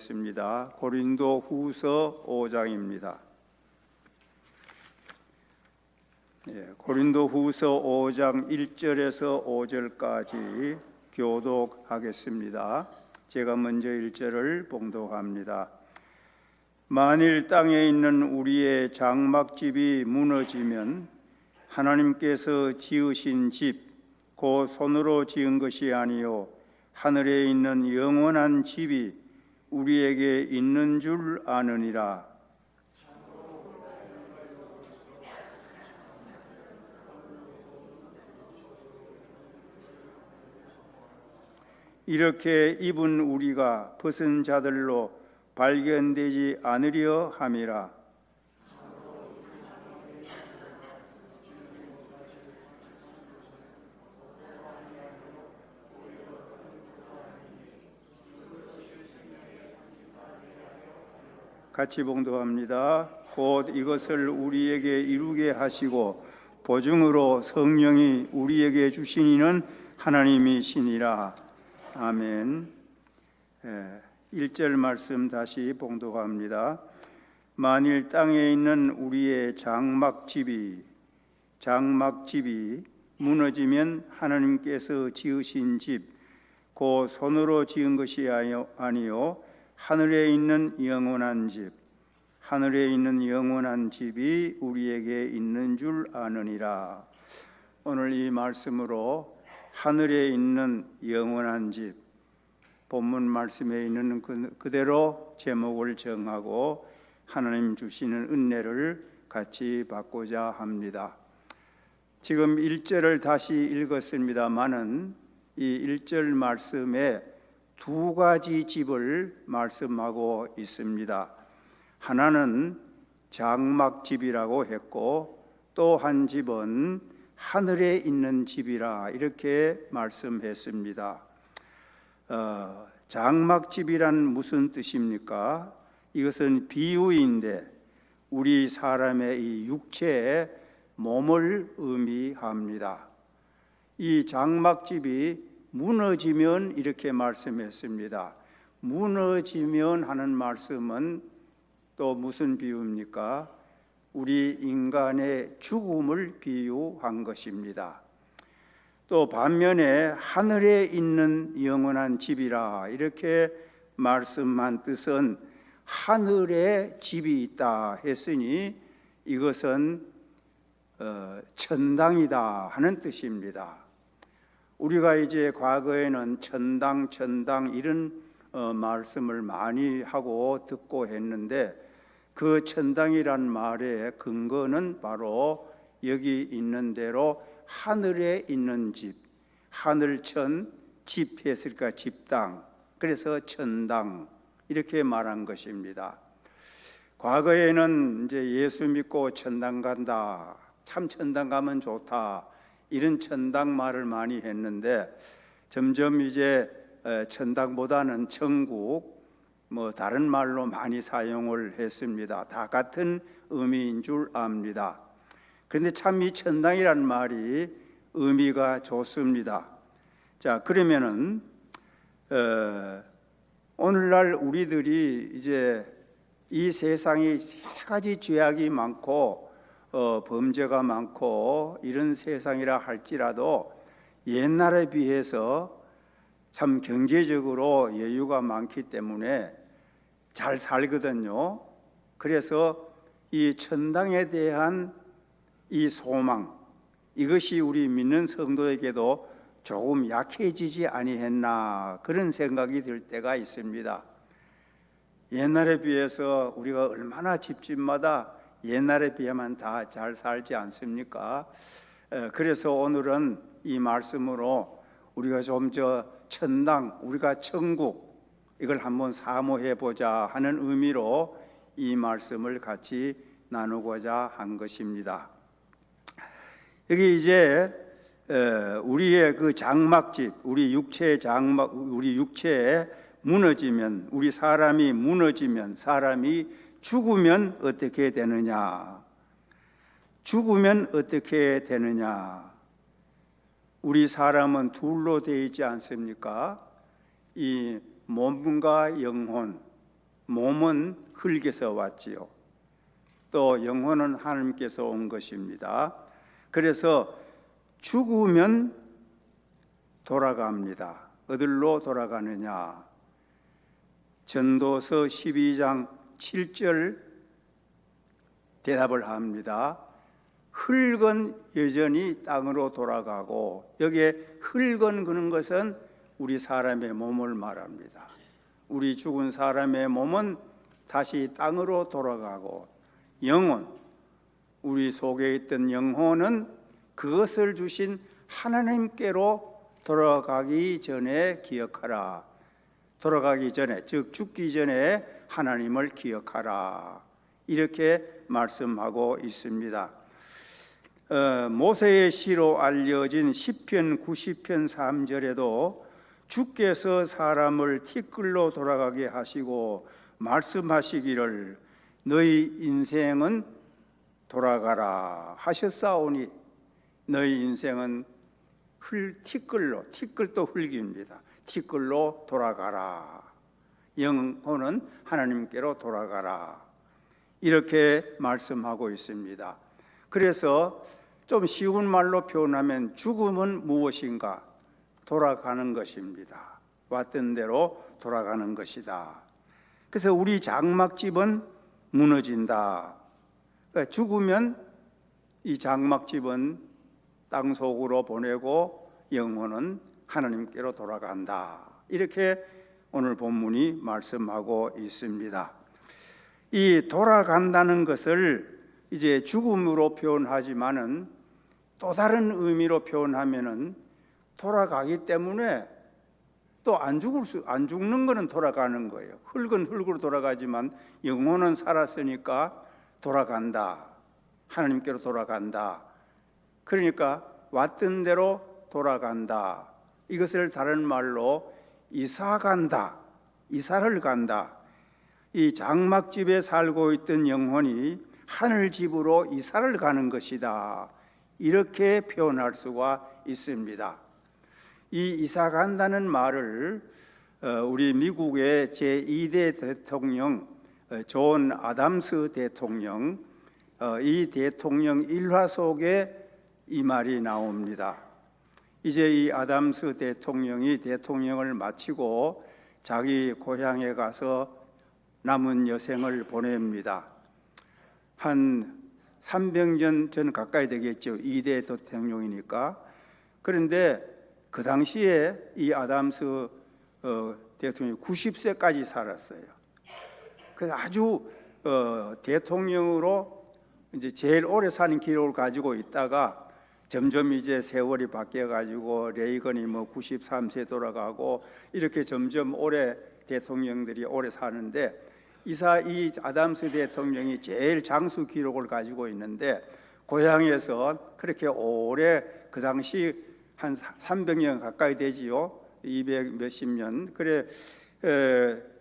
보겠습니다. 고린도 후서 5장입니다. 고린도 후서 5장 1절에서 5절까지 교독하겠습니다. 제가 먼저 1절을 봉독합니다. 만일 땅에 있는 우리의 장막집이 무너지면 하나님께서 지으신 집 곧 손으로 지은 것이 아니요 하늘에 있는 영원한 집이 우리에게 있는 줄 아느니라. 이렇게 입은 우리가 벗은 자들로 발견되지 않으려 함이라. 같이 봉독합니다. 곧 이것을 우리에게 이루게 하시고 보증으로 성령이 우리에게 주신 이는 하나님이시니라. 아멘. 1절 말씀 다시 봉독합니다. 만일 땅에 있는 우리의 장막집이 무너지면 하나님께서 지으신 집 곧 손으로 지은 것이 아니요 하늘에 있는 영원한 집이 우리에게 있는 줄 아느니라. 오늘 이 말씀으로 하늘에 있는 영원한 집, 본문 말씀에 있는 그대로 제목을 정하고 하나님 주시는 은혜를 같이 받고자 합니다. 지금 1절을 다시 읽었습니다마는 이 1절 말씀에 두 가지 집을 말씀하고 있습니다. 하나는 장막집이라고 했고 또 한 집은 하늘에 있는 집이라 이렇게 말씀했습니다. 장막집이란 무슨 뜻입니까? 이것은 비유인데 우리 사람의 이 육체의 몸을 의미합니다. 이 장막집이 무너지면 이렇게 말씀했습니다. 무너지면 하는 말씀은 또 무슨 비유입니까? 우리 인간의 죽음을 비유한 것입니다. 또 반면에 하늘에 있는 영원한 집이라 이렇게 말씀한 뜻은 하늘에 집이 있다 했으니 이것은 천당이다 하는 뜻입니다. 우리가 이제 과거에는 천당 이런 말씀을 많이 하고 듣고 했는데 그 천당이란 말의 근거는 바로 여기 있는 대로 하늘에 있는 집, 하늘천, 집 했으니까 집당, 그래서 천당 이렇게 말한 것입니다. 과거에는 이제 예수 믿고 천당 간다, 참 천당 가면 좋다 이런 천당 말을 많이 했는데 점점 이제 천당보다는 천국 다른 말로 많이 사용을 했습니다. 다 같은 의미인 줄 압니다. 그런데 참 이 천당이란 말이 의미가 좋습니다. 자, 그러면은 오늘날 우리들이 이제 이 세상이 여러 가지 죄악이 많고 범죄가 많고 이런 세상이라 할지라도 옛날에 비해서 참 경제적으로 여유가 많기 때문에 잘 살거든요. 그래서 이 천당에 대한 이 소망, 이것이 우리 믿는 성도에게도 조금 약해지지 아니했나 그런 생각이 들 때가 있습니다. 옛날에 비해서 우리가 얼마나 집집마다 옛날에 비하면 다 잘 살지 않습니까? 그래서 오늘은 이 말씀으로 우리가 좀 천당, 우리가 천국 이걸 한번 사모해 보자 하는 의미로 이 말씀을 같이 나누고자 한 것입니다. 여기 이제 우리의 그 장막집, 우리 육체의 장막, 우리 육체에 무너지면, 우리 사람이 무너지면, 사람이 죽으면 어떻게 되느냐? 죽으면 어떻게 되느냐? 우리 사람은 둘로 되어 있지 않습니까? 이 몸과 영혼, 몸은 흙에서 왔지요. 또 영혼은 하나님께서 온 것입니다. 그래서 죽으면 돌아갑니다. 어디로 돌아가느냐? 전도서 12장 7절 대답을 합니다. 흙은 여전히 땅으로 돌아가고, 여기에 흙은 그런 것은 우리 사람의 몸을 말합니다. 우리 죽은 사람의 몸은 다시 땅으로 돌아가고, 영혼, 우리 속에 있던 영혼은 그것을 주신 하나님께로 돌아가기 전에 기억하라. 돌아가기 전에, 즉 죽기 전에 하나님을 기억하라. 이렇게 말씀하고 있습니다. 모세의 시로 알려진 시편 90편 3절에도 주께서 사람을 티끌로 돌아가게 하시고 말씀하시기를 너희 인생은 돌아가라 하셨사오니, 너희 인생은 티끌로, 티끌도 흙입니다. 티끌로 돌아가라. 영혼은 하나님께로 돌아가라. 이렇게 말씀하고 있습니다. 그래서 좀 쉬운 말로 표현하면 죽음은 무엇인가? 돌아가는 것입니다. 왔던 대로 돌아가는 것이다. 그래서 우리 장막집은 무너진다. 그러니까 죽으면 이 장막집은 땅 속으로 보내고 영혼은 하나님께로 돌아간다. 이렇게 오늘 본문이 말씀하고 있습니다. 이 돌아간다는 것을 이제 죽음으로 표현하지만은 또 다른 의미로 표현하면은 돌아가기 때문에 또 안 죽는 거는 돌아가는 거예요. 흙은 흙으로 돌아가지만 영혼은 살았으니까 돌아간다. 하나님께로 돌아간다. 그러니까 왔던 대로 돌아간다. 이것을 다른 말로 이사 간다. 이사를 간다. 이 장막집에 살고 있던 영혼이 하늘집으로 이사를 가는 것이다. 이렇게 표현할 수가 있습니다. 이 이사 간다는 말을 우리 미국의 제2대 대통령 존 아담스 대통령, 이 대통령 일화 속에 이 말이 나옵니다. 이제 이 아담스 대통령이 대통령을 마치고 자기 고향에 가서 남은 여생을 보냅니다. 한 300년 전 가까이 되겠죠. 2대 대통령이니까. 그런데 그 당시에 이 아담스 대통령이 90세까지 살았어요. 그래서 아주 대통령으로 이제 제일 오래 사는 기록을 가지고 있다가 점점 이제 세월이 바뀌어 가지고 레이건이 뭐 93세 돌아가고 이렇게 점점 오래 대통령들이 오래 사는데 이 아담스 대통령이 제일 장수 기록을 가지고 있는데 고향에서 그렇게 오래 그 당시 한 300년 가까이 되지요. 200 몇십 년 그래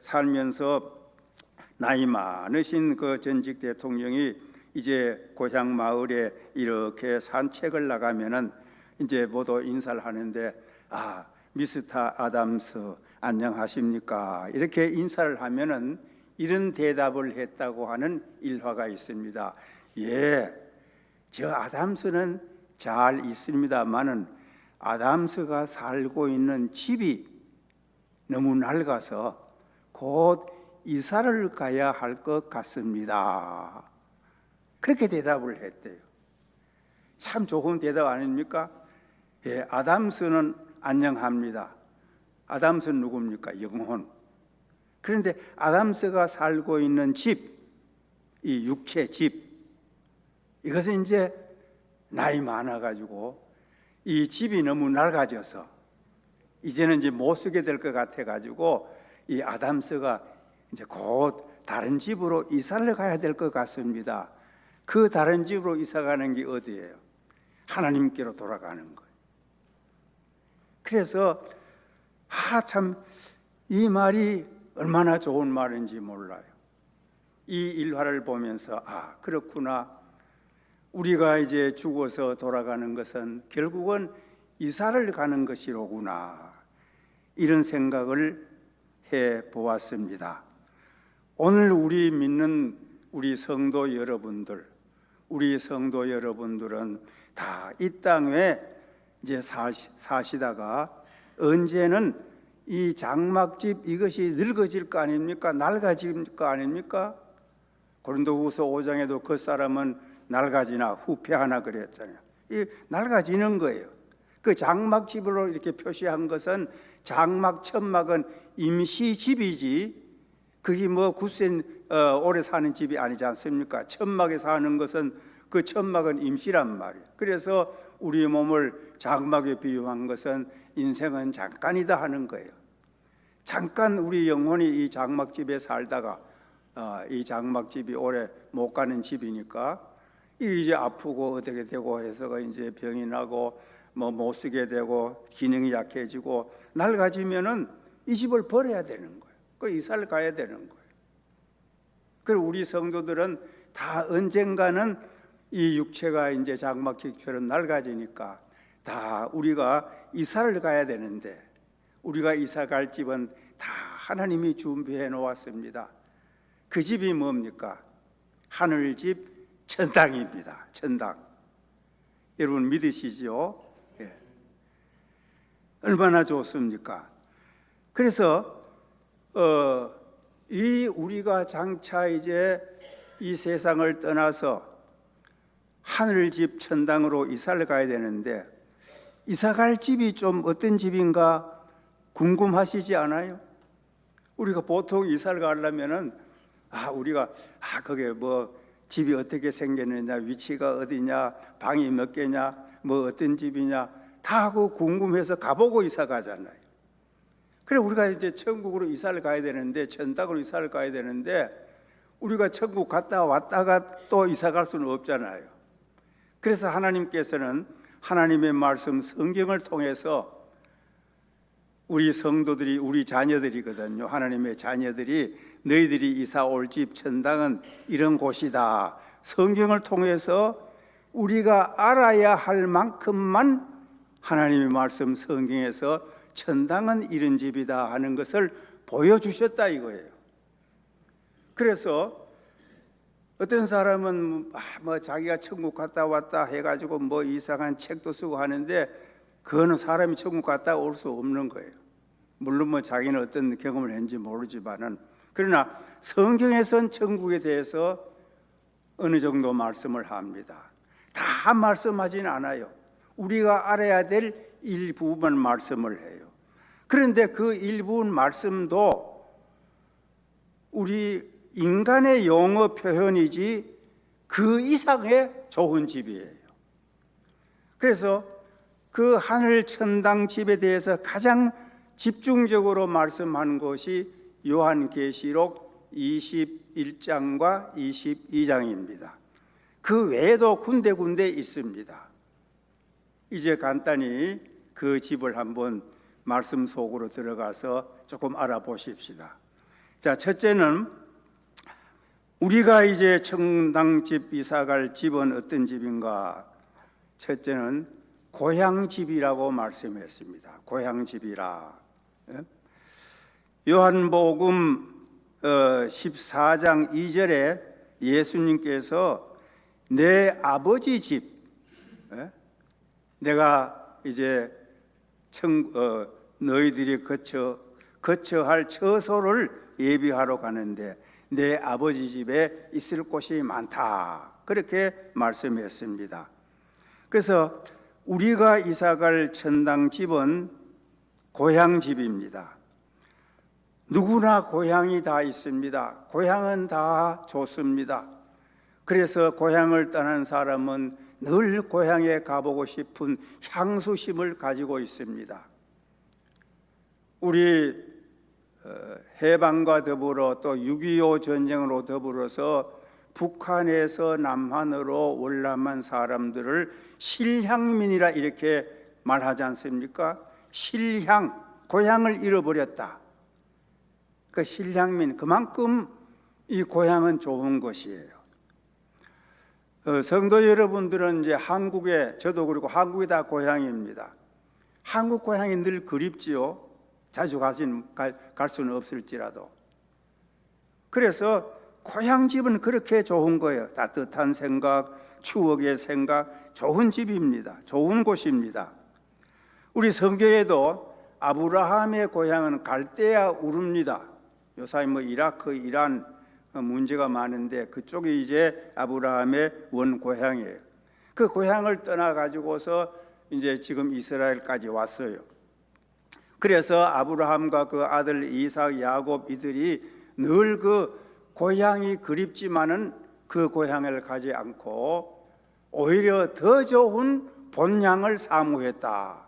살면서 나이 많으신 그 전직 대통령이 이제 고향 마을에 이렇게 산책을 나가면은 이제 모두 인사를 하는데 미스터 아담스 안녕하십니까? 이렇게 인사를 하면은 이런 대답을 했다고 하는 일화가 있습니다. 예, 저 아담스는 잘 있습니다만은 아담스가 살고 있는 집이 너무 낡아서 곧 이사를 가야 할 것 같습니다. 그렇게 대답을 했대요. 참 좋은 대답 아닙니까? 예, 아담스는 안녕합니다. 아담스는 누굽니까? 영혼. 그런데 아담스가 살고 있는 집, 이 육체 집, 이것은 이제 나이 많아가지고 이 집이 너무 낡아져서 이제는 이제 못 쓰게 될 것 같아가지고 이 아담스가 이제 곧 다른 집으로 이사를 가야 될 것 같습니다. 그 다른 집으로 이사 가는 게 어디예요? 하나님께로 돌아가는 거예요. 그래서 참 이 말이 얼마나 좋은 말인지 몰라요. 이 일화를 보면서 그렇구나. 우리가 이제 죽어서 돌아가는 것은 결국은 이사를 가는 것이로구나. 이런 생각을 해 보았습니다. 오늘 우리 믿는 우리 성도 여러분들은 다 이 땅에 이제 사시다가 언제는 이 장막집 이것이 늙어질 거 아닙니까? 낡아질 거 아닙니까? 고린도후서 5장에도 그 사람은 낡아지나 후패하나 그랬잖아요. 이 낡아지는 거예요. 그 장막집으로 이렇게 표시한 것은 장막 천막은 임시집이지 그게 뭐 굳센 오래 사는 집이 아니지 않습니까? 천막에 사는 것은 그 천막은 임시란 말이에요. 그래서 우리 몸을 장막에 비유한 것은 인생은 잠깐이다 하는 거예요. 잠깐 우리 영혼이 이 장막집에 살다가 이 장막집이 오래 못 가는 집이니까 이제 아프고 어떻게 되고 해서 이제 병이 나고 뭐 못 쓰게 되고 기능이 약해지고 낡아지면은 이 집을 버려야 되는 거예요. 그 이사를 가야 되는 거예요. 그리고 우리 성도들은 다 언젠가는 이 육체가 이제 장막집처럼 낡아지니까 다 우리가 이사를 가야 되는데 우리가 이사 갈 집은 다 하나님이 준비해 놓았습니다. 그 집이 뭡니까? 하늘집 천당입니다. 천당. 여러분 믿으시죠? 예. 얼마나 좋습니까? 그래서 이 우리가 장차 이제 이 세상을 떠나서 하늘집 천당으로 이사를 가야 되는데 이사 갈 집이 좀 어떤 집인가 궁금하시지 않아요? 우리가 보통 이사를 가려면은 우리가 그게 뭐 집이 어떻게 생겼느냐, 위치가 어디냐, 방이 몇 개냐, 뭐 어떤 집이냐 다 하고 궁금해서 가보고 이사 가잖아요. 그래 우리가 이제 천국으로 이사를 가야 되는데 천당으로 이사를 가야 되는데 우리가 천국 갔다 왔다가 또 이사 갈 수는 없잖아요. 그래서 하나님께서는 하나님의 말씀 성경을 통해서 우리 성도들이 우리 자녀들이거든요. 하나님의 자녀들이 너희들이 이사 올 집 천당은 이런 곳이다. 성경을 통해서 우리가 알아야 할 만큼만 하나님의 말씀 성경에서 천당은 이런 집이다 하는 것을 보여주셨다 이거예요. 그래서 어떤 사람은 뭐 자기가 천국 갔다 왔다 해가지고 뭐 이상한 책도 쓰고 하는데 그거는 사람이 천국 갔다 올 수 없는 거예요. 물론 뭐 자기는 어떤 경험을 했는지 모르지만은 그러나 성경에선 천국에 대해서 어느 정도 말씀을 합니다. 다 말씀하지는 않아요. 우리가 알아야 될 일부분 말씀을 해요. 그런데 그 일부분 말씀도 우리 인간의 용어 표현이지 그 이상의 좋은 집이에요. 그래서 그 하늘 천당 집에 대해서 가장 집중적으로 말씀한 것이 요한계시록 21장과 22장입니다. 그 외에도 군데군데 있습니다. 이제 간단히 그 집을 한번 말씀 속으로 들어가서 조금 알아보십시다. 자, 첫째는 우리가 이제 천당집 이사갈 집은 어떤 집인가? 첫째는 고향집이라고 말씀했습니다. 고향집이라. 요한복음 14장 2절에 예수님께서 내 아버지 집, 내가 이제 너희들이 거처할 처소를 예비하러 가는데 내 아버지 집에 있을 곳이 많다. 그렇게 말씀했습니다. 그래서 우리가 이사갈 천당집은 고향집입니다. 누구나 고향이 다 있습니다. 고향은 다 좋습니다. 그래서 고향을 떠난 사람은 늘 고향에 가보고 싶은 향수심을 가지고 있습니다. 우리 해방과 더불어 또 6.25 전쟁으로 더불어서 북한에서 남한으로 월남한 사람들을 실향민이라 이렇게 말하지 않습니까? 실향, 고향을 잃어버렸다. 그 실향민, 그만큼 이 고향은 좋은 것이에요. 성도 여러분들은 이제 한국에, 저도 그렇고 한국이 다 고향입니다. 한국 고향이 늘 그립지요. 자주 갈 수는 없을지라도. 그래서 고향집은 그렇게 좋은 거예요. 따뜻한 생각, 추억의 생각, 좋은 집입니다. 좋은 곳입니다. 우리 성경에도 아브라함의 고향은 갈대아 우르입니다. 요새 이라크, 이란 문제가 많은데 그쪽이 이제 아브라함의 원 고향이에요. 그 고향을 떠나 가지고서 이제 지금 이스라엘까지 왔어요. 그래서 아브라함과 그 아들 이삭, 야곱 이들이 늘 그 고향이 그립지만은 그 고향을 가지 않고 오히려 더 좋은 본향을 사모했다.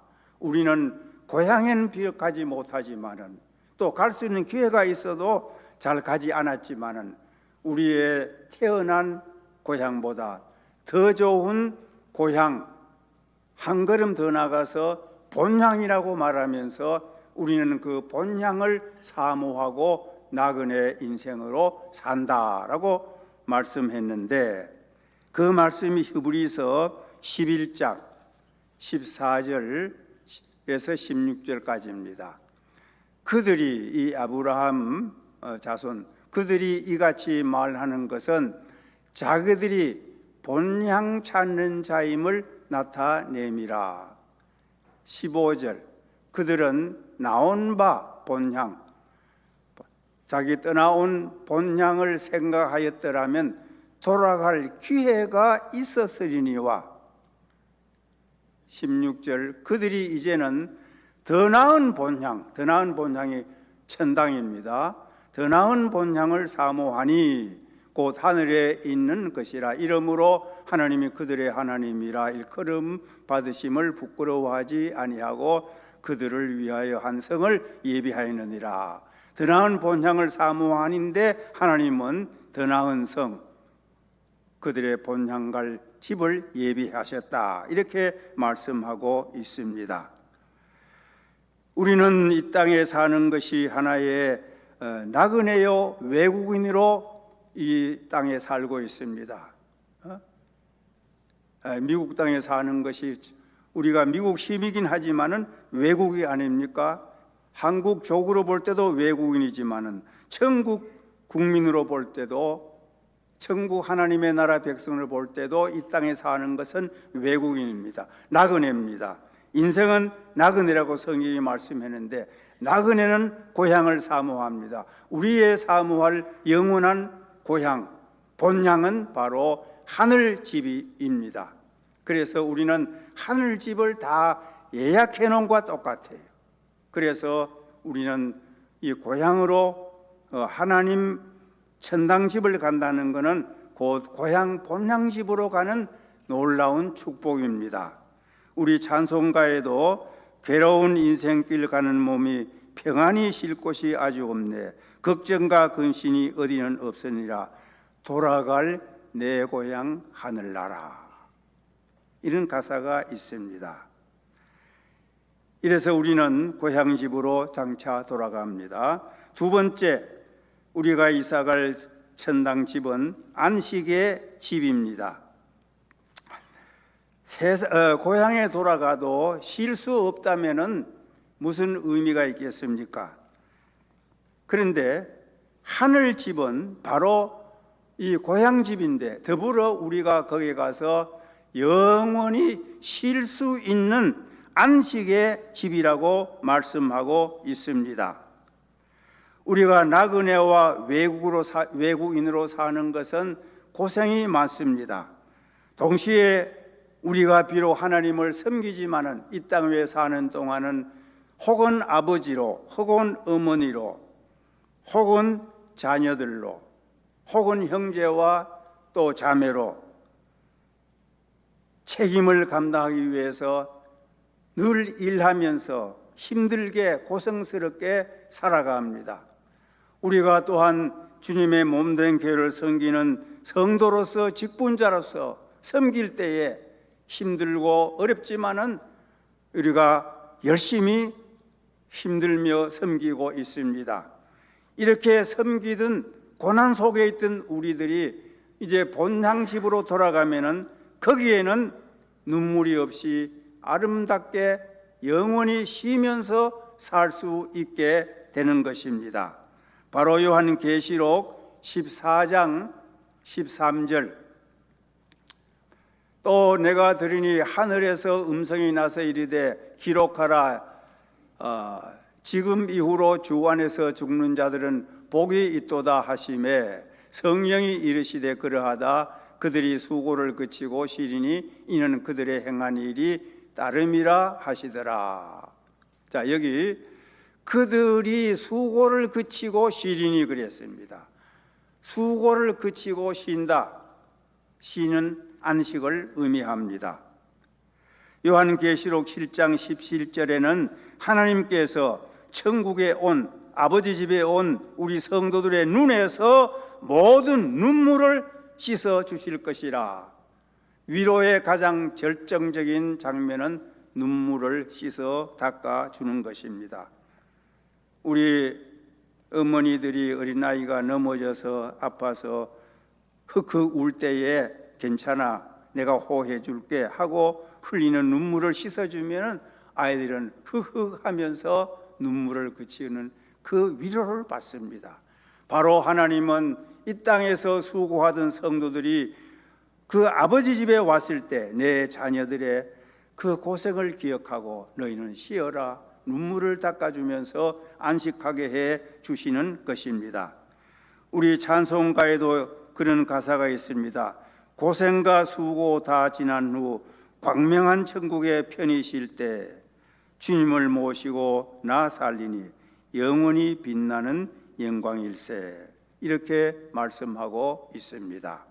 우리는 고향에는 비록 가지 못하지만은 또 갈 수 있는 기회가 있어도 잘 가지 않았지만은 우리의 태어난 고향보다 더 좋은 고향 한 걸음 더 나가서 본향이라고 말하면서 우리는 그 본향을 사모하고 나그네 인생으로 산다라고 말씀했는데 그 말씀이 히브리서 11장 14절에서 16절까지입니다. 그들이 이 아브라함 자손 그들이 이같이 말하는 것은 자기들이 본향 찾는 자임을 나타냄이라. 15절 그들은 나온 바 본향 자기 떠나온 본향을 생각하였더라면 돌아갈 기회가 있었으리니와 16절 그들이 이제는 더 나은 본향, 더 나은 본향이 천당입니다. 더 나은 본향을 사모하니 곧 하늘에 있는 것이라. 이러므로 하나님이 그들의 하나님이라 일컬음 받으심을 부끄러워하지 아니하고 그들을 위하여 한 성을 예비하였느니라. 더 나은 본향을 사모하는데 하나님은 더 나은 성, 그들의 본향 갈 집을 예비하셨다. 이렇게 말씀하고 있습니다. 우리는 이 땅에 사는 것이 하나의 나그네요 외국인으로 이 땅에 살고 있습니다. 미국 땅에 사는 것이 우리가 미국 시민이긴 하지만은 외국이 아닙니까? 한국적으로 볼 때도 외국인이지만은 천국 국민으로 볼 때도 천국 하나님의 나라 백성을 볼 때도 이 땅에 사는 것은 외국인입니다. 나그네입니다. 인생은 나그네라고 성경이 말씀했는데 나그네는 고향을 사모합니다. 우리의 사모할 영원한 고향, 본향은 바로 하늘집입니다. 그래서 우리는 하늘집을 다 예약해 놓은 것과 똑같아요. 그래서 우리는 이 고향으로 하나님 천당집을 간다는 것은 곧 고향 본향집으로 가는 놀라운 축복입니다. 우리 찬송가에도 괴로운 인생길 가는 몸이 평안히 쉴 곳이 아주 없네. 걱정과 근심이 어디는 없으니라. 돌아갈 내 고향 하늘나라. 이런 가사가 있습니다. 이래서 우리는 고향집으로 장차 돌아갑니다. 두 번째, 우리가 이사갈 천당집은 안식의 집입니다. 고향에 돌아가도 쉴 수 없다면은 무슨 의미가 있겠습니까? 그런데 하늘집은 바로 이 고향집인데 더불어 우리가 거기 가서 영원히 쉴 수 있는 안식의 집이라고 말씀하고 있습니다. 우리가 나그네와 외국인으로 사는 것은 고생이 많습니다. 동시에 우리가 비록 하나님을 섬기지만은 이 땅 위에 사는 동안은 혹은 아버지로, 혹은 어머니로, 혹은 자녀들로, 혹은 형제와 또 자매로 책임을 감당하기 위해서 늘 일하면서 힘들게 고생스럽게 살아갑니다. 우리가 또한 주님의 몸된 교회를 섬기는 성도로서 직분자로서 섬길 때에 힘들고 어렵지만은 우리가 열심히 힘들며 섬기고 있습니다. 이렇게 섬기던 고난 속에 있던 우리들이 이제 본향 집으로 돌아가면은 거기에는 눈물이 없이 아름답게 영원히 쉬면서 살 수 있게 되는 것입니다. 바로 요한계시록 14장 13절 또 내가 들으니 하늘에서 음성이 나서 이르되 기록하라. 지금 이후로 주 안에서 죽는 자들은 복이 있도다 하시매 성령이 이르시되 그러하다. 그들이 수고를 그치고 쉬리니 이는 그들의 행한 일이 따름이라 하시더라. 자, 여기 그들이 수고를 그치고 쉬리니 그랬습니다. 수고를 그치고 쉰다. 쉬는 안식을 의미합니다. 요한계시록 7장 17절에는 하나님께서 천국에 온 아버지 집에 온 우리 성도들의 눈에서 모든 눈물을 씻어 주실 것이라. 위로의 가장 절정적인 장면은 눈물을 씻어 닦아 주는 것입니다. 우리 어머니들이 어린아이가 넘어져서 아파서 흑흑 울 때에 괜찮아, 내가 호해 줄게 하고 흘리는 눈물을 씻어주면 아이들은 흐흐 하면서 눈물을 그치는 그 위로를 받습니다. 바로 하나님은 이 땅에서 수고하던 성도들이 그 아버지 집에 왔을 때 내 자녀들의 그 고생을 기억하고 너희는 쉬어라, 눈물을 닦아주면서 안식하게 해 주시는 것입니다. 우리 찬송가에도 그런 가사가 있습니다. 고생과 수고 다 지난 후 광명한 천국에 편히 쉴 때 주님을 모시고 나 살리니 영원히 빛나는 영광일세. 이렇게 말씀하고 있습니다.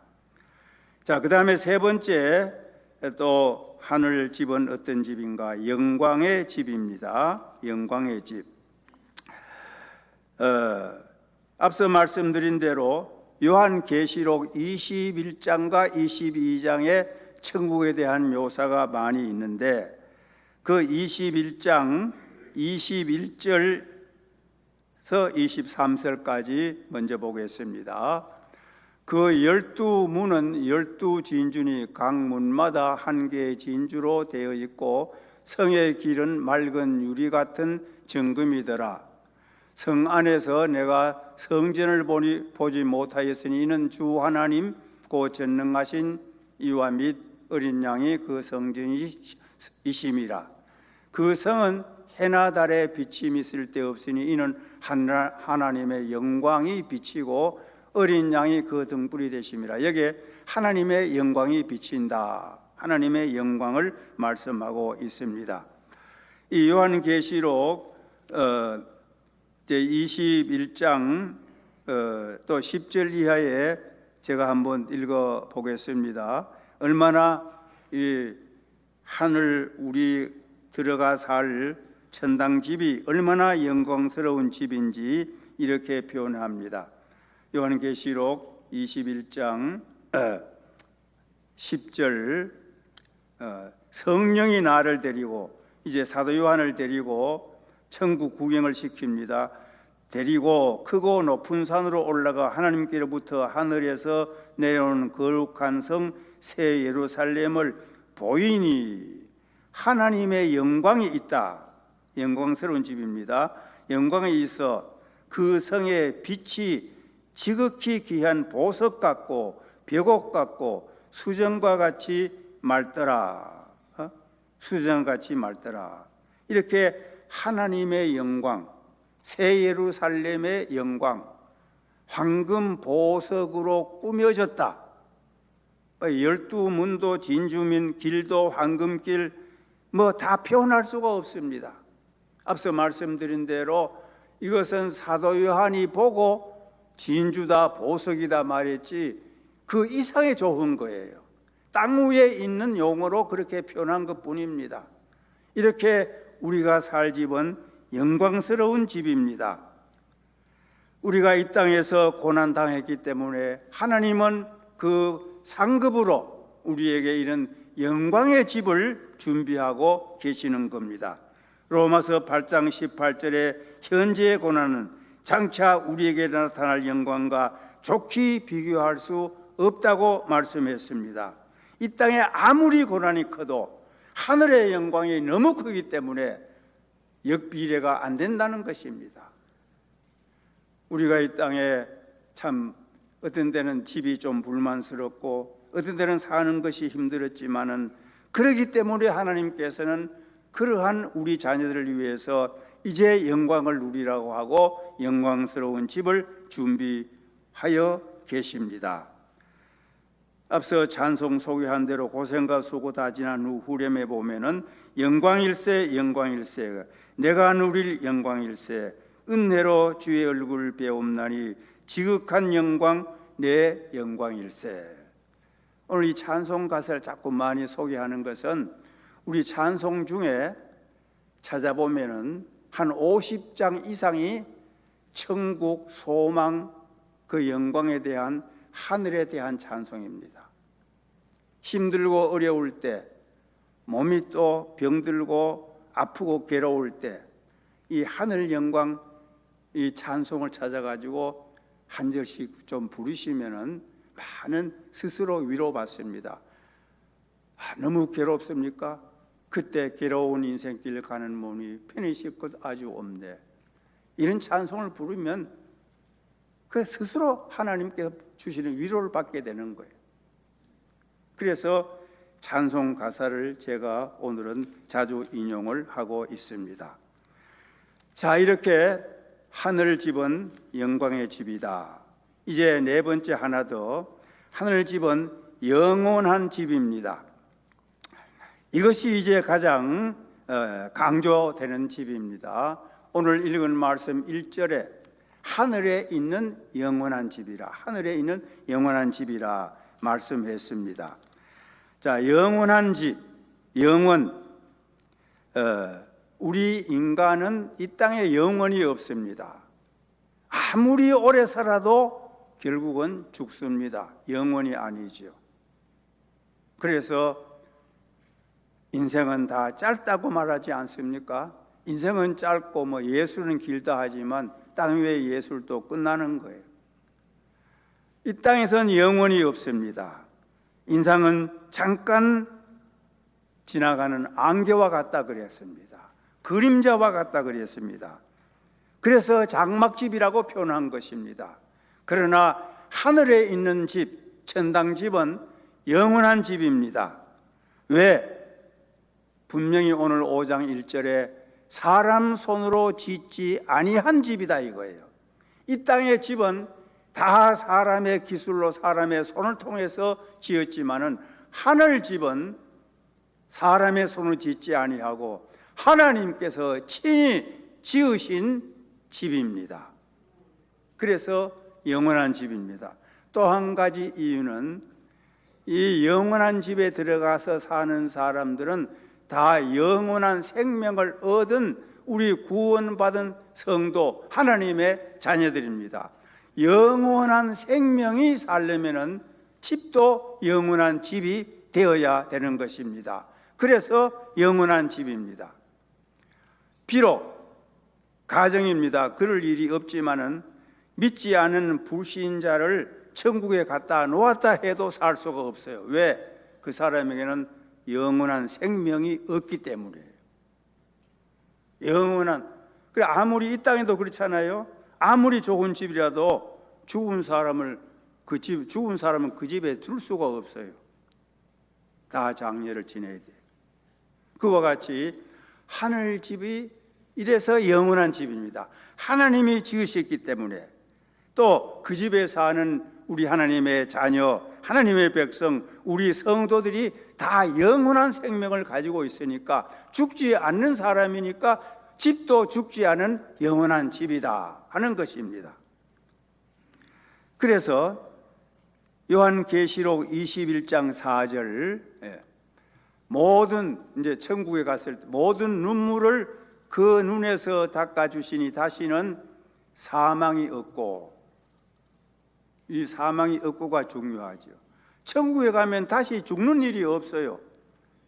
자, 그 다음에 세 번째 또 하늘 집은 어떤 집인가? 영광의 집입니다. 영광의 집. 앞서 말씀드린 대로 요한계시록 21장과 22장에 천국에 대한 묘사가 많이 있는데 그 21장 21절에서 23절까지 먼저 보겠습니다. 그 12문은 12진주니 각 문마다 한 개의 진주로 되어 있고 성의 길은 맑은 유리 같은 정금이더라. 성 안에서 내가 성전을 보지 못하였으니 이는 주 하나님 곧 전능하신 이와 및 어린 양이 그 성전이심이라. 그 성은 해나 달에 비침이 쓸데없으니 이는 하나님의 영광이 비치고 어린 양이 그 등불이 되심이라. 여기에 하나님의 영광이 비친다. 하나님의 영광을 말씀하고 있습니다. 이 요한계시록 21장 또 10절 이하에 제가 한번 읽어 보겠습니다. 얼마나 이 하늘 우리 들어가 살 천당 집이 얼마나 영광스러운 집인지 이렇게 표현합니다. 요한계시록 21장 10절 성령이 나를 데리고 이제 사도 요한을 데리고 천국 구경을 시킵니다. 데리고 크고 높은 산으로 올라가 하나님께로부터 하늘에서 내려오는 거룩한 성 새 예루살렘을 보이니 하나님의 영광이 있다. 영광스러운 집입니다. 영광이 있어 그 성의 빛이 지극히 귀한 보석 같고 벽옥 같고 수정과 같이 맑더라. 수정같이 맑더라. 이렇게 하나님의 영광, 새 예루살렘의 영광, 황금 보석으로 꾸며졌다. 12문도 진주민 길도 황금길 뭐 다 표현할 수가 없습니다. 앞서 말씀드린 대로 이것은 사도 요한이 보고 진주다 보석이다 말했지 그 이상의 좋은 거예요. 땅 위에 있는 용어로 그렇게 표현한 것뿐입니다. 이렇게 우리가 살 집은 영광스러운 집입니다. 우리가 이 땅에서 고난당했기 때문에 하나님은 그 상급으로 우리에게 이런 영광의 집을 준비하고 계시는 겁니다. 로마서 8장 18절에 현재의 고난은 장차 우리에게 나타날 영광과 좋게 비교할 수 없다고 말씀했습니다. 이 땅에 아무리 고난이 커도 하늘의 영광이 너무 크기 때문에 역비례가 안 된다는 것입니다. 우리가 이 땅에 참 어떤 때는 집이 좀 불만스럽고 어떤 때는 사는 것이 힘들었지만은 그러기 때문에 하나님께서는 그러한 우리 자녀들을 위해서 이제 영광을 누리라고 하고 영광스러운 집을 준비하여 계십니다. 앞서 찬송 소개한 대로 고생과 수고 다 지난 후 후렴에 보면은 영광일세 영광일세 내가 누릴 영광일세 은혜로 주의 얼굴 배움나니 지극한 영광 내 영광일세. 오늘 이 찬송 가사를 자꾸 많이 소개하는 것은 우리 찬송 중에 찾아보면은 한 50장 이상이 천국, 소망, 그 영광에 대한 하늘에 대한 찬송입니다. 힘들고 어려울 때, 몸이 또 병들고 아프고 괴로울 때 이 하늘 영광 이 찬송을 찾아가지고 한 절씩 좀 부르시면은 많은 스스로 위로받습니다. 너무 괴롭습니까? 그때 괴로운 인생길 가는 몸이 편히실 것 아주 없네. 이런 찬송을 부르면 그 스스로 하나님께서 주시는 위로를 받게 되는 거예요. 그래서 찬송 가사를 제가 오늘은 자주 인용을 하고 있습니다. 자, 이렇게 하늘 집은 영광의 집이다. 이제 네 번째 하나 더, 하늘 집은 영원한 집입니다. 이것이 이제 가장 강조되는 집입니다. 오늘 읽은 말씀 1절에 하늘에 있는 영원한 집이라, 하늘에 있는 영원한 집이라 말씀했습니다. 자, 영원한 집, 영원. 우리 인간은 이 땅에 영원이 없습니다. 아무리 오래 살아도 결국은 죽습니다. 영원이 아니죠. 그래서 인생은 다 짧다고 말하지 않습니까? 인생은 짧고 뭐 예술은 길다 하지만 땅 위의 예술도 끝나는 거예요. 이 땅에선 영원이 없습니다. 인생은 잠깐 지나가는 안개와 같다 그랬습니다. 그림자와 같다 그랬습니다. 그래서 장막집이라고 표현한 것입니다. 그러나 하늘에 있는 집, 천당집은 영원한 집입니다. 왜? 분명히 오늘 5장 1절에 사람 손으로 짓지 아니한 집이다 이거예요. 이 땅의 집은 다 사람의 기술로 사람의 손을 통해서 지었지만은 하늘 집은 사람의 손을 짓지 아니하고 하나님께서 친히 지으신 집입니다. 그래서 영원한 집입니다. 또 한 가지 이유는 이 영원한 집에 들어가서 사는 사람들은 다 영원한 생명을 얻은 우리 구원받은 성도 하나님의 자녀들입니다. 영원한 생명이 살려면은 집도 영원한 집이 되어야 되는 것입니다. 그래서 영원한 집입니다. 비록 가정입니다. 그럴 일이 없지만은 믿지 않은 불신자를 천국에 갖다 놓았다 해도 살 수가 없어요. 왜? 그 사람에게는 영원한 생명이 없기 때문이에요. 영원한. 그래 아무리 이 땅에도 그렇잖아요. 아무리 좋은 집이라도 죽은 사람은 그 집에 둘 수가 없어요. 다 장례를 지내야 돼. 그와 같이 하늘 집이 이래서 영원한 집입니다. 하나님이 지으셨기 때문에 또 그 집에 사는 우리 하나님의 자녀, 하나님의 백성, 우리 성도들이 다 영원한 생명을 가지고 있으니까 죽지 않는 사람이니까 집도 죽지 않은 영원한 집이다 하는 것입니다. 그래서 요한계시록 21장 4절 모든 이제 천국에 갔을 때 모든 눈물을 그 눈에서 닦아주시니 다시는 사망이 없고, 이 사망이 없고가 중요하죠. 천국에 가면 다시 죽는 일이 없어요.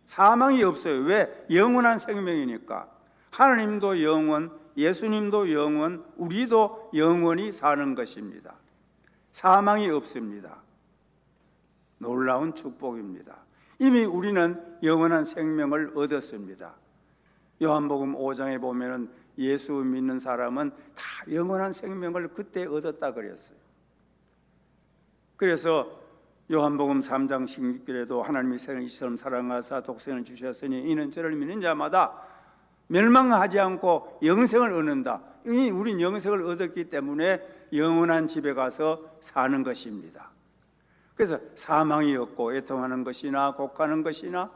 사망이 없어요. 왜? 영원한 생명이니까. 하나님도 영원, 예수님도 영원, 우리도 영원히 사는 것입니다. 사망이 없습니다. 놀라운 축복입니다. 이미 우리는 영원한 생명을 얻었습니다. 요한복음 5장에 보면은 예수 믿는 사람은 다 영원한 생명을 그때 얻었다 그랬어요. 그래서 요한복음 3장 16절에도 하나님이 세상을 이처럼 사랑하사 독생을 주셨으니 이는 저를 믿는 자마다 멸망하지 않고 영생을 얻는다. 이미 우린 영생을 얻었기 때문에 영원한 집에 가서 사는 것입니다. 그래서 사망이 없고 애통하는 것이나 곡하는 것이나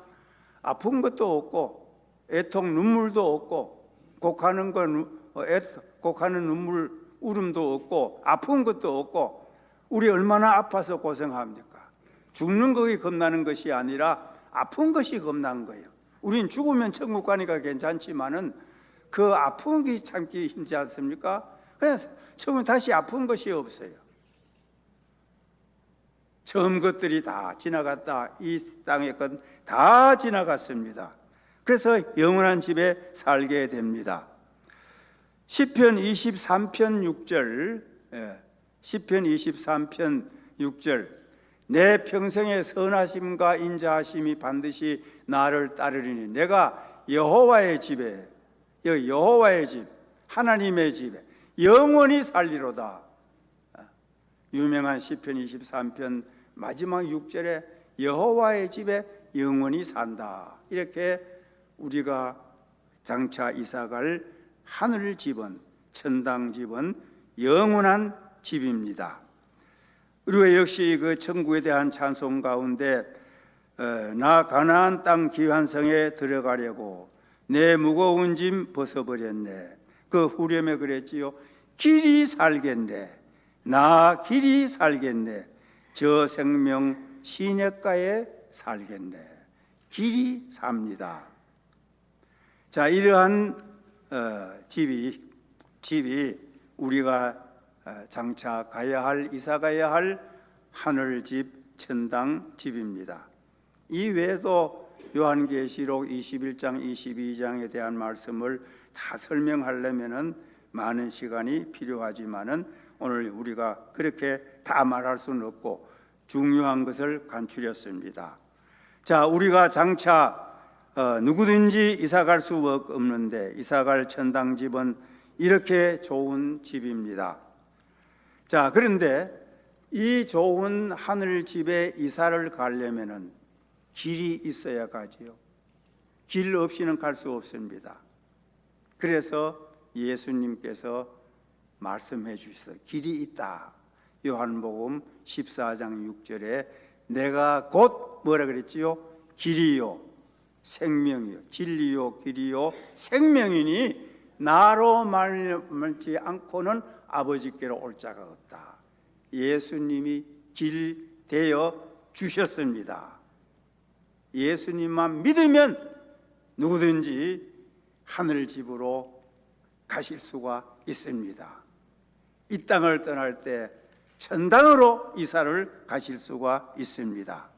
아픈 것도 없고 애통 눈물도 없고 곡하는 눈물 울음도 없고 아픈 것도 없고 우리 얼마나 아파서 고생합니까? 죽는 것이 겁나는 것이 아니라 아픈 것이 겁나는 거예요. 우린 죽으면 천국 가니까 괜찮지만은 그 아픈 게 참기 힘들지 않습니까? 그래서 처음에 다시 아픈 것이 없어요. 처음 것들이 다 지나갔다. 이 땅의 것 다 지나갔습니다. 그래서 영원한 집에 살게 됩니다. 시편 23편 6절, 시편 23편 6절, 내 평생의 선하심과 인자하심이 반드시 나를 따르리니 내가 여호와의 집에, 여호와의 집, 하나님의 집에 영원히 살리로다. 유명한 시편 23편 마지막 6절에 여호와의 집에 영원히 산다. 이렇게 우리가 장차 이사갈 하늘 집은, 천당 집은 영원한 집입니다. 우리가 역시 그 천국에 대한 찬송 가운데 나 가나안 땅 귀한 성에 들어가려고 내 무거운 짐 벗어버렸네. 그 후렴에 그랬지요. 길이 살겠네. 나 길이 살겠네. 저 생명 시냇가에 살겠네. 길이 삽니다. 자, 이러한 집이 우리가 장차 가야 할, 이사 가야 할 하늘집, 천당 집입니다. 이 외에도 요한계시록 21장, 22장에 대한 말씀을 다 설명하려면은 많은 시간이 필요하지만은 오늘 우리가 그렇게 다 말할 수는 없고 중요한 것을 간추렸습니다. 자, 우리가 장차 누구든지 이사갈 수 없는데 이사갈 천당 집은 이렇게 좋은 집입니다. 자, 그런데 이 좋은 하늘 집에 이사를 가려면은 길이 있어야 가지요. 길 없이는 갈 수 없습니다. 그래서 예수님께서 말씀해 주셔서 길이 있다. 요한복음 14장 6절에 내가 곧 뭐라 그랬지요? 길이요, 생명이요, 진리요, 길이요, 생명이니 나로 말지 않고는 아버지께로 올 자가 없다. 예수님이 길 되어 주셨습니다. 예수님만 믿으면 누구든지 하늘 집으로 가실 수가 있습니다. 이 땅을 떠날 때 천당으로 이사를 가실 수가 있습니다.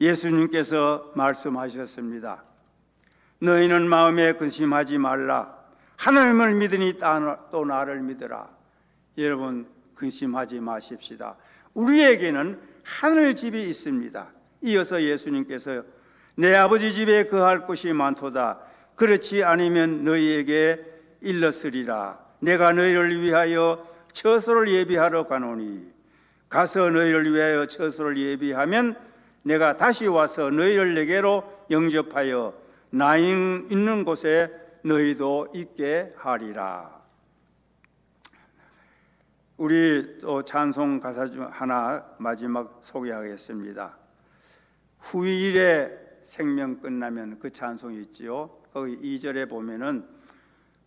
예수님께서 말씀하셨습니다. 너희는 마음에 근심하지 말라. 하나님을 믿으니 또 나를 믿으라. 여러분 근심하지 마십시다. 우리에게는 하늘 집이 있습니다. 이어서 예수님께서 내 아버지 집에 거할 곳이 많도다. 그렇지 않으면 너희에게 일렀으리라. 내가 너희를 위하여 처소를 예비하러 가노니 가서 너희를 위하여 처소를 예비하면 내가 다시 와서 너희를 내게로 영접하여 나 있는 곳에 너희도 있게 하리라. 우리 또 찬송 가사 중 하나 마지막 소개하겠습니다. 후일에 생명 끝나면 그 찬송이 있지요. 거기 2절에 보면은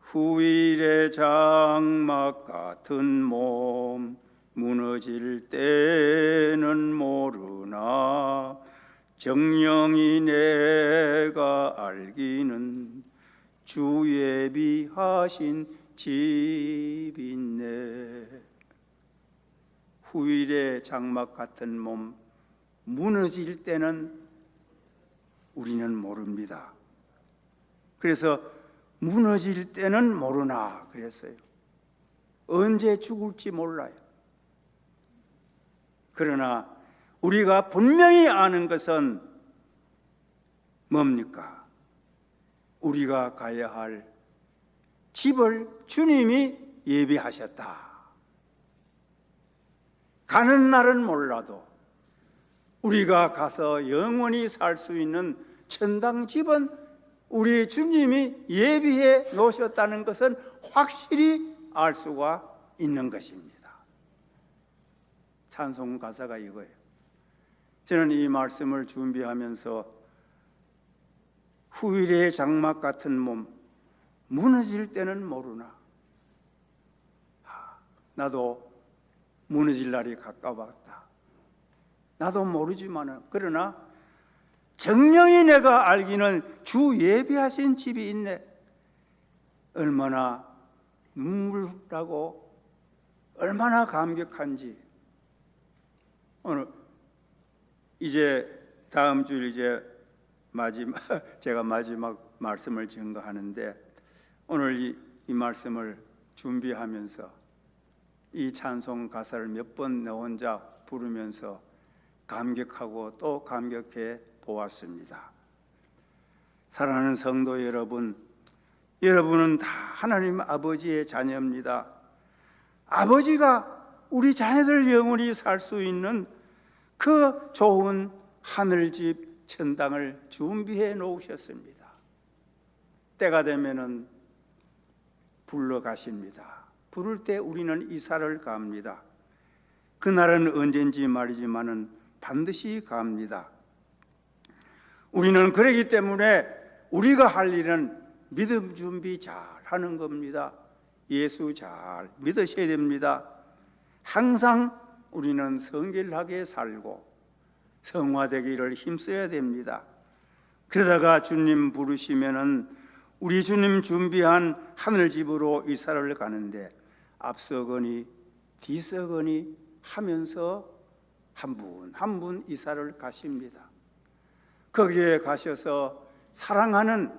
후일의 장막 같은 몸 무너질 때는 모르나 정령이 내가 알기는 주 예비하신 집 있네. 후일의 장막 같은 몸 무너질 때는 우리는 모릅니다. 그래서 무너질 때는 모르나 그랬어요. 언제 죽을지 몰라요. 그러나 우리가 분명히 아는 것은 뭡니까? 우리가 가야 할 집을 주님이 예비하셨다. 가는 날은 몰라도 우리가 가서 영원히 살 수 있는 천당 집은 우리 주님이 예비해 놓으셨다는 것은 확실히 알 수가 있는 것입니다. 찬송 가사가 이거예요. 저는 이 말씀을 준비하면서 후일의 장막 같은 몸 무너질 때는 모르나 나도 무너질 날이 가까웠다. 나도 모르지만 그러나 정령이 내가 알기는 주 예비하신 집이 있네. 얼마나 눈물 나고 얼마나 감격한지. 오늘 이제 다음 주일 이제 제가 마지막 말씀을 증거하는데 오늘 이 말씀을 준비하면서 이 찬송 가사를 몇 번 내 혼자 부르면서 감격하고 또 감격해 보았습니다. 사랑하는 성도 여러분, 여러분은 다 하나님 아버지의 자녀입니다. 아버지가 우리 자녀들 영원히 살 수 있는 그 좋은 하늘집 천당을 준비해 놓으셨습니다. 때가 되면은 불러 가십니다. 부를 때 우리는 이사를 갑니다. 그날은 언젠지 말이지만은 반드시 갑니다. 우리는 그러기 때문에 우리가 할 일은 믿음 준비 잘 하는 겁니다. 예수 잘 믿으셔야 됩니다. 항상 우리는 성결하게 살고 성화되기를 힘써야 됩니다. 그러다가 주님 부르시면은 우리 주님 준비한 하늘집으로 이사를 가는데 앞서거니 뒤서거니 하면서 한 분 한 분 이사를 가십니다. 거기에 가셔서 사랑하는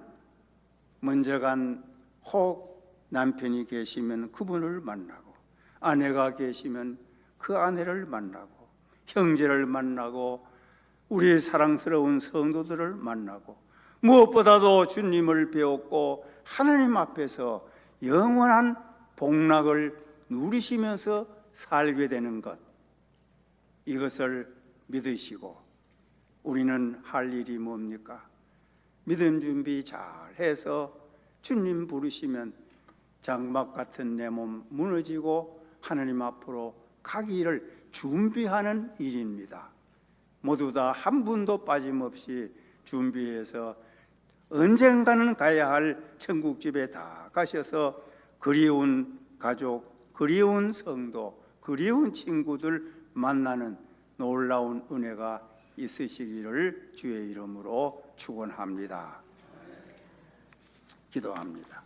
먼저 간 혹 남편이 계시면 그분을 만나고 아내가 계시면 그 아내를 만나고 형제를 만나고 우리 사랑스러운 성도들을 만나고 무엇보다도 주님을 배웠고 하나님 앞에서 영원한 복락을 누리시면서 살게 되는 것, 이것을 믿으시고 우리는 할 일이 뭡니까? 믿음 준비 잘 해서 주님 부르시면 장막 같은 내 몸 무너지고 하나님 앞으로 가기를 준비하는 일입니다. 모두 다 한 분도 빠짐없이 준비해서 언젠가는 가야 할 천국집에 다 가셔서 그리운 가족, 그리운 성도, 그리운 친구들 만나는 놀라운 은혜가 있으시기를 주의 이름으로 축원합니다. 기도합니다.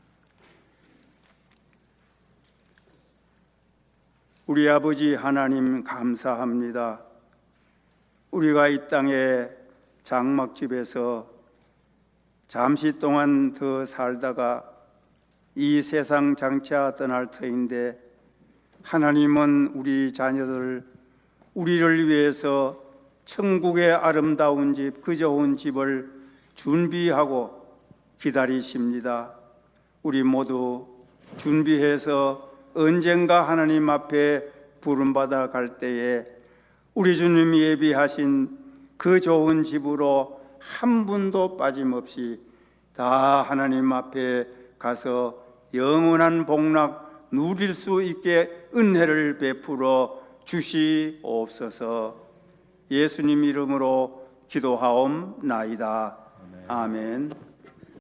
우리 아버지 하나님 감사합니다. 우리가 이 땅에 장막집에서 잠시 동안 더 살다가 이 세상 장차 떠날 터인데 하나님은 우리 자녀들, 우리를 위해서 천국의 아름다운 집, 그 좋은 집을 준비하고 기다리십니다. 우리 모두 준비해서 언젠가 하나님 앞에 부름받아 갈 때에 우리 주님이 예비하신 그 좋은 집으로 한 분도 빠짐없이 다 하나님 앞에 가서 영원한 복락 누릴 수 있게 은혜를 베풀어 주시옵소서. 예수님 이름으로 기도하옵나이다. 아멘.